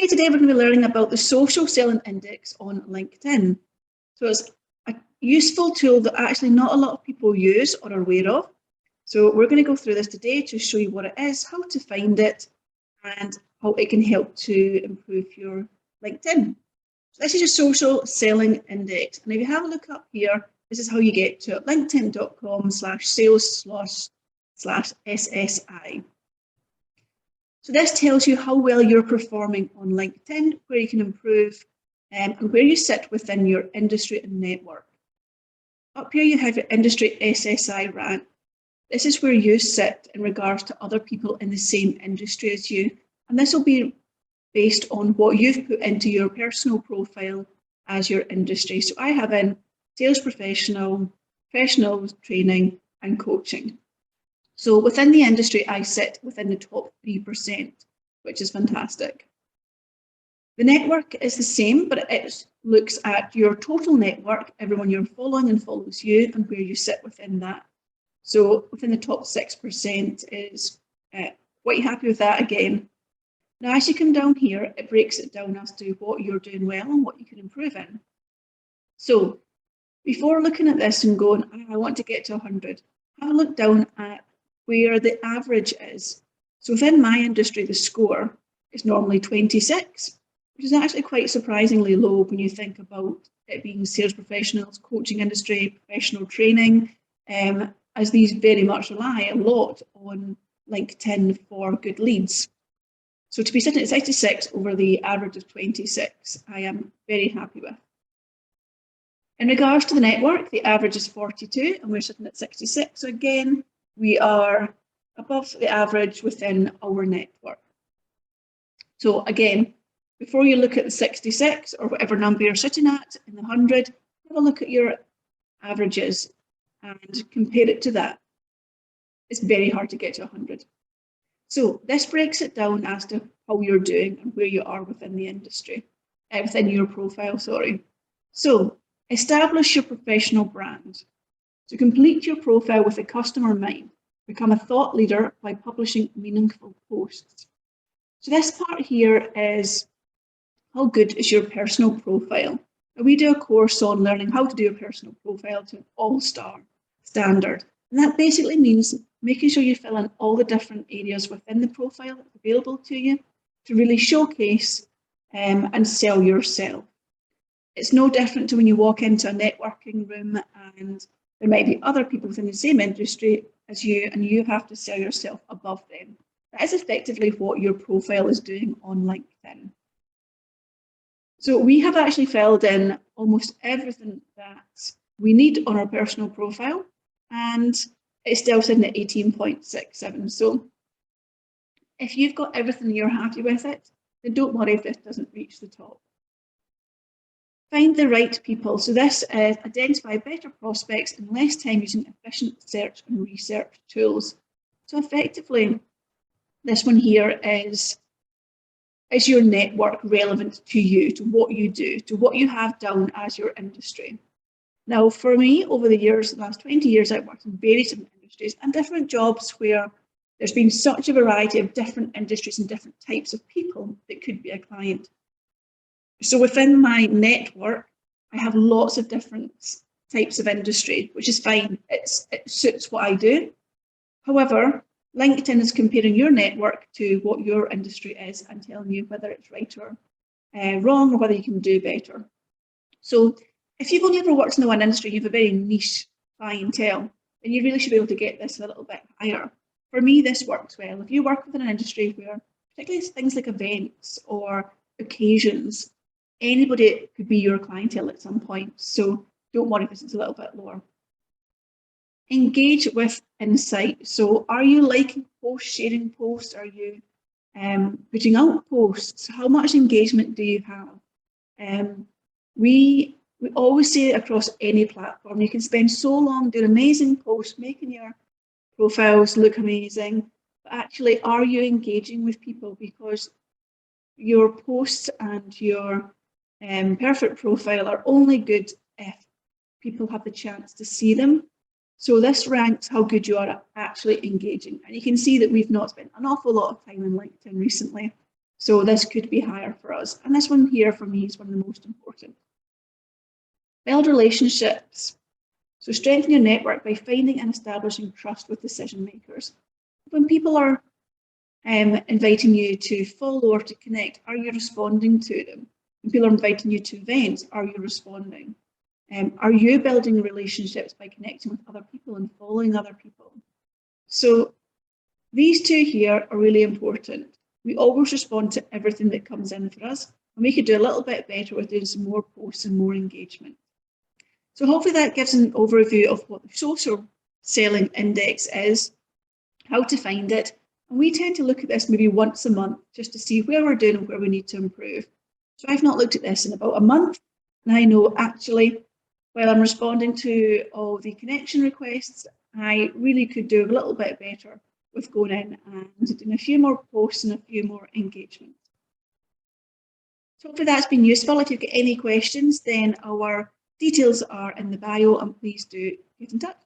Today we're going to be learning about the social selling index on LinkedIn. So it's a useful tool that actually not a lot of people use or are aware of. So we're going to go through this today to show you what it is, how to find it, and how it can help to improve your LinkedIn. So this is your social selling index. And if you have a look up here, this is how you get to it, linkedin.com/sales/SSI. So this tells you how well you're performing on LinkedIn, where you can improve, and where you sit within your industry and network. Up here you have your industry SSI rank. This is where you sit in regards to other people in the same industry as you. And this will be based on what you've put into your personal profile as your industry. So I have in sales professional, professional training and coaching. So within the industry, I sit within the top 3%, which is fantastic. The network is the same, but it looks at your total network, everyone you're following and follows you, and where you sit within that. So within the top 6% is quite happy with that again. Now, as you come down here, it breaks it down as to what you're doing well and what you can improve in. So before looking at this and going, I want to get to 100, have a look down at where the average is. So within my industry, the score is normally 26, which is actually quite surprisingly low when you think about it being sales professionals, coaching industry, professional training, as these very much rely a lot on LinkedIn for good leads. So to be sitting at 66 over the average of 26, I am very happy with. In regards to the network, the average is 42 and we're sitting at 66. So again, we are above the average within our network. So again, before you look at the 66 or whatever number you're sitting at in the 100, have a look at your averages and compare it to that. It's very hard to get to 100. So this breaks it down as to how you're doing and where you are within the industry, within your profile, sorry. So establish your professional brand. To complete your profile with a customer in mind, become a thought leader by publishing meaningful posts. So this part here is how good is your personal profile. Now, we do a course on learning how to do a personal profile to an all-star standard. And that basically means making sure you fill in all the different areas within the profile that's available to you to really showcase and sell yourself. It's no different to when you walk into a networking room and there might be other people within the same industry as you, and you have to sell yourself above them. That is effectively what your profile is doing on LinkedIn. So we have actually filled in almost everything that we need on our personal profile, and it's still sitting at 18.67. So if you've got everything and you're happy with it, then don't worry if this doesn't reach the top. Find the right people. So this is identify better prospects in less time using efficient search and research tools. So effectively, this one here is your network relevant to you, to what you do, to what you have done as your industry. Now, for me, over the years, the last 20 years, I've worked in various different industries and different jobs where there's been such a variety of different industries and different types of people that could be a client. So within my network, I have lots of different types of industry, which is fine. It suits what I do. However, LinkedIn is comparing your network to what your industry is and telling you whether it's right or wrong or whether you can do better. So if you've only ever worked in the one industry, you have a very niche clientele, then you really should be able to get this a little bit higher. For me, this works well. If you work within an industry where, particularly things like events or occasions, anybody could be your clientele at some point. So don't worry if it's a little bit lower. Engage with insight. So are you liking posts, sharing posts? Are you putting out posts? How much engagement do you have? We always say it across any platform. You can spend so long doing amazing posts, making your profiles look amazing, but actually, are you engaging with people? Because your posts and your perfect profile are only good if people have the chance to see them. So this ranks how good you are at actually engaging. And you can see that we've not spent an awful lot of time on LinkedIn recently. So this could be higher for us. And this one here for me is one of the most important. Build relationships. So strengthen your network by finding and establishing trust with decision makers. When people are inviting you to follow or to connect, are you responding to them? When people are inviting you to events, are you responding? Are you building relationships by connecting with other people and following other people? So these two here are really important. We always respond to everything that comes in for us, and we could do a little bit better with doing some more posts and more engagement. So hopefully that gives an overview of what the social selling index is, how to find it. And we tend to look at this maybe once a month just to see where we're doing and where we need to improve. So I've not looked at this in about a month, and I know actually, while I'm responding to all the connection requests, I really could do a little bit better with going in and doing a few more posts and a few more engagements. So hopefully that's been useful. If you've got any questions, then our details are in the bio, and please do get in touch.